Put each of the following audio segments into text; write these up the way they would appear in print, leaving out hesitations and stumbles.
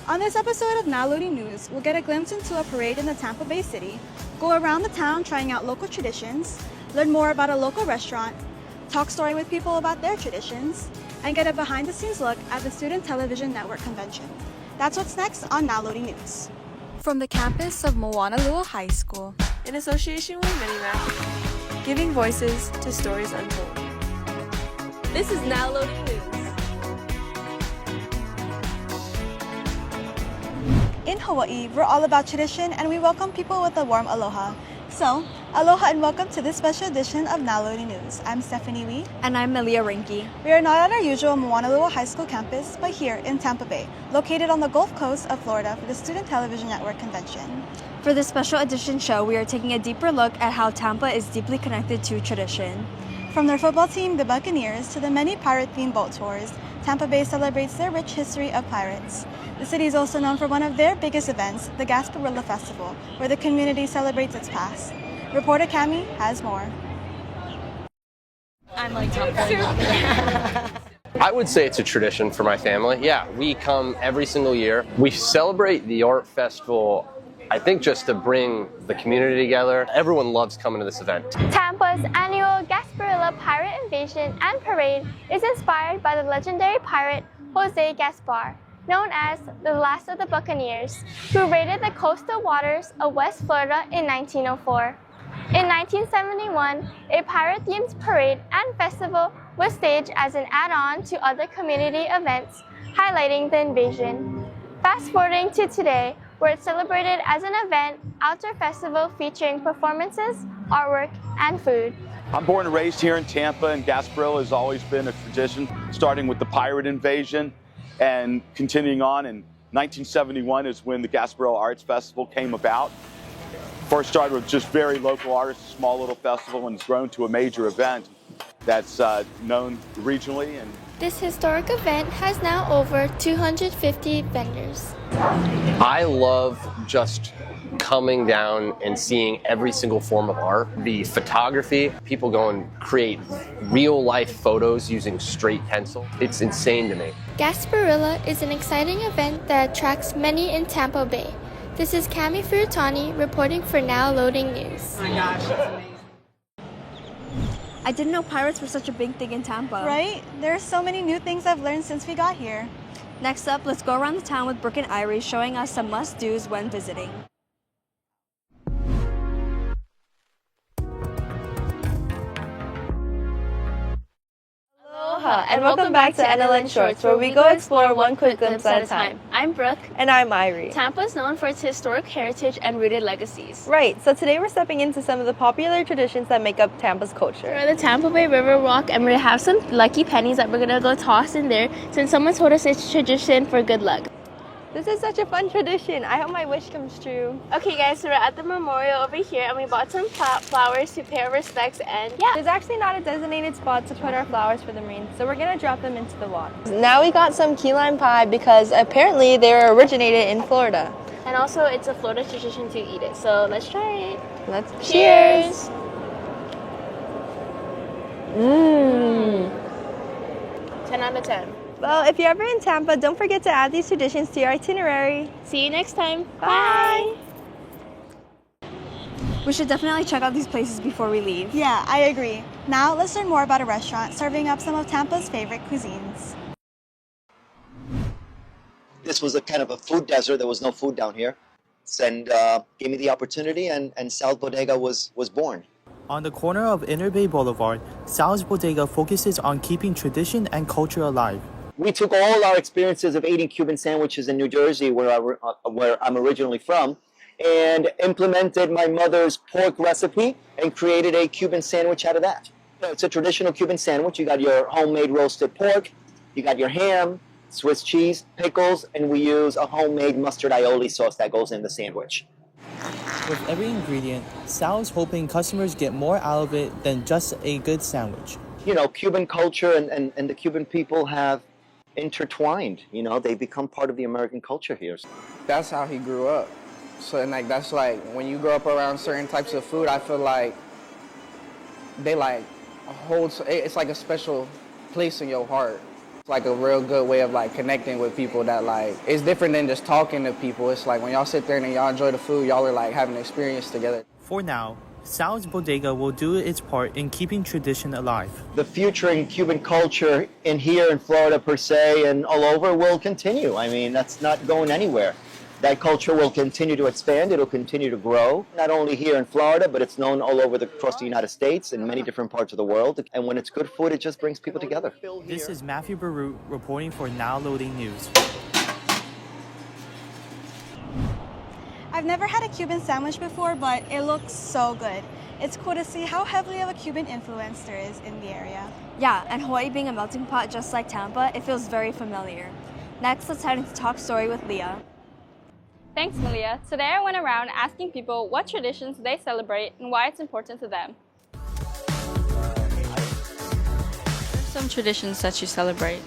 On this episode of Now Loading News, we'll get a glimpse into a parade in the Tampa Bay City, go around the town trying out local traditions, learn more about a local restaurant, talk story with people about their traditions, and get a behind-the-scenes look at the Student Television Network convention. That's what's next on Now Loading News. From the campus of Moanalua High School, in association with Minimac, giving voices to stories untold. This is Now Loading News. In Hawaii, we're all about tradition and we welcome people with a warm aloha. So, aloha and welcome to this special edition of Now Loading News. I'm Stephanie Wee. And I'm Melia Rinke. We are not at our usual Moanalua High School campus, but here in Tampa Bay, located on the Gulf Coast of Florida for the Student Television Network convention. For this special edition show, we are taking a deeper look at how Tampa is deeply connected to tradition. From their football team, the Buccaneers, to the many pirate-themed boat tours, Tampa Bay celebrates their rich history of pirates. The city is also known for one of their biggest events, the Gasparilla Festival, where the community celebrates its past. Reporter Cami has more. I'm like top I would say it's a tradition for my family. Yeah, we come every single year. We celebrate the art festival, I think, just to bring the community together. Everyone loves coming to this event. Tampa's annual Gasparilla Pirate Invasion and Parade is inspired by the legendary pirate Jose Gaspar, known as the last of the Buccaneers, who raided the coastal waters of West Florida in 1904. In 1971, a pirate-themed parade and festival was staged as an add-on to other community events, highlighting the invasion. Fast-forwarding to today, where it's celebrated as an event, outdoor festival featuring performances, artwork, and food. I'm born and raised here in Tampa, and Gasparilla has always been a tradition, starting with the pirate invasion and continuing on. In 1971 is when the Gasparilla Arts Festival came about. First started with just very local artists, a small little festival, and it's grown to a major event that's known regionally. And This historic event has now over 250 vendors. I love just coming down and seeing every single form of art. The photography, people go and create real life photos using straight pencil. It's insane to me. Gasparilla is an exciting event that attracts many in Tampa Bay. This is Cami Furutani reporting for Now Loading News. Oh my gosh, that's amazing. I didn't know pirates were such a big thing in Tampa. Right? There are so many new things I've learned since we got here. Next up, let's go around the town with Brooke and Irie showing us some must-dos when visiting. Aloha, and welcome back to NLN Shorts, where we go explore one quick glimpse at a time. I'm Brooke. And I'm Irie. Tampa is known for its historic heritage and rooted legacies. Right, so today we're stepping into some of the popular traditions that make up Tampa's culture. We're at the Tampa Bay River Walk, and we have some lucky pennies that we're gonna go toss in there since someone told us it's tradition for good luck. This is such a fun tradition. I hope my wish comes true. Okay guys, so we're at the memorial over here and we bought some flowers to pay our respects, and yeah. There's actually not a designated spot to put our flowers for the Marines, so we're gonna drop them into the water. Now we got some key lime pie because apparently they were originated in Florida. And also it's a Florida tradition to eat it, so let's try it. Let's Cheers! Mmm. 10 out of 10. Well, if you're ever in Tampa, don't forget to add these traditions to your itinerary. See you next time. Bye. We should definitely check out these places before we leave. Yeah, I agree. Now let's learn more about a restaurant serving up some of Tampa's favorite cuisines. This was a kind of a food desert. There was no food down here. And gave me the opportunity, and South Bodega was born. On the corner of Inner Bay Boulevard, Sal's Bodega focuses on keeping tradition and culture alive. We took all our experiences of eating Cuban sandwiches in New Jersey, where I'm originally from, and implemented my mother's pork recipe and created a Cuban sandwich out of that. It's a traditional Cuban sandwich. You got your homemade roasted pork, you got your ham, Swiss cheese, pickles, and we use a homemade mustard aioli sauce that goes in the sandwich. With every ingredient, Sal is hoping customers get more out of it than just a good sandwich. You know, Cuban culture and the Cuban people have intertwined. You know, they become part of the American culture here. That's how he grew up. So, and like, that's like, when you grow up around certain types of food, I feel like they like hold, it's like a special place in your heart. It's like a real good way of like connecting with people that like, it's different than just talking to people. It's like when y'all sit there and y'all enjoy the food, y'all are like having an experience together. For now, Sal's Bodega will do its part in keeping tradition alive. The future in Cuban culture in here in Florida per se and all over will continue. I mean, that's not going anywhere. That culture will continue to expand. It'll continue to grow, not only here in Florida, but it's known all over across the United States and many different parts of the world. And when it's good food, it just brings people together. This is Matthew Barut reporting for Now Loading News. I've never had a Cuban sandwich before, but it looks so good. It's cool to see how heavily of a Cuban influence there is in the area. Yeah, and Hawaii being a melting pot just like Tampa, it feels very familiar. Next, let's head into Talk Story with Leah. Thanks, Malia. Today I went around asking people what traditions they celebrate and why it's important to them. Some traditions that you celebrate.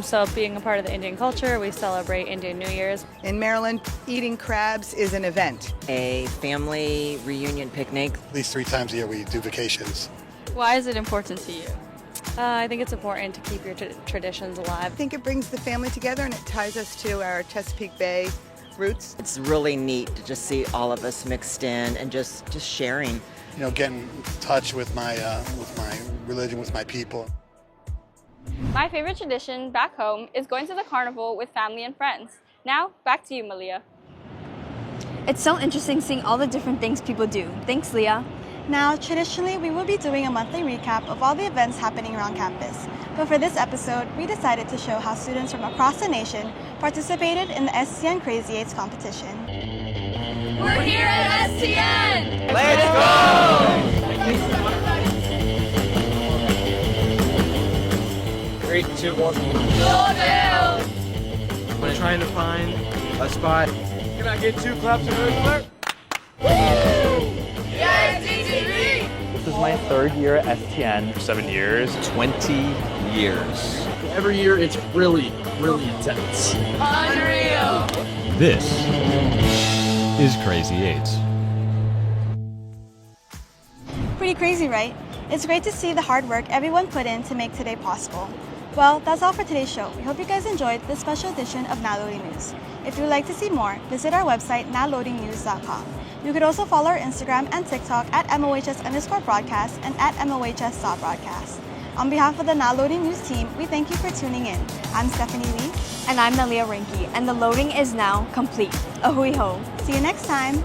So being a part of the Indian culture, we celebrate Indian New Year's. In Maryland, eating crabs is an event. A family reunion picnic. At least 3 times a year we do vacations. Why is it important to you? I think it's important to keep your traditions alive. I think it brings the family together and it ties us to our Chesapeake Bay roots. It's really neat to just see all of us mixed in and just sharing. You know, getting in touch with my religion, with my people. My favorite tradition back home is going to the carnival with family and friends. Now, back to you, Malia. It's so interesting seeing all the different things people do. Thanks, Leah. Now, traditionally, we will be doing a monthly recap of all the events happening around campus. But for this episode, we decided to show how students from across the nation participated in the STN Crazy 8s competition. We're here at STN! Let's go! 3, 2, 1. Go down! We're trying to find a spot. Can I get 2 claps and a clap? Yes, DTV! This is my 3rd year at STN. 7 years. 20 years. Every year it's really intense. Unreal! This is Crazy 8s. Pretty crazy, right? It's great to see the hard work everyone put in to make today possible. Well, that's all for today's show. We hope you guys enjoyed this special edition of Now Loading News. If you would like to see more, visit our website, nowloadingnews.com. You could also follow our Instagram and TikTok at MOHS_broadcast and at MOHS.broadcast. On behalf of the Now Loading News team, we thank you for tuning in. I'm Stephanie Lee. And I'm Nalia Rinke, and the loading is now complete. Ahui ho. See you next time.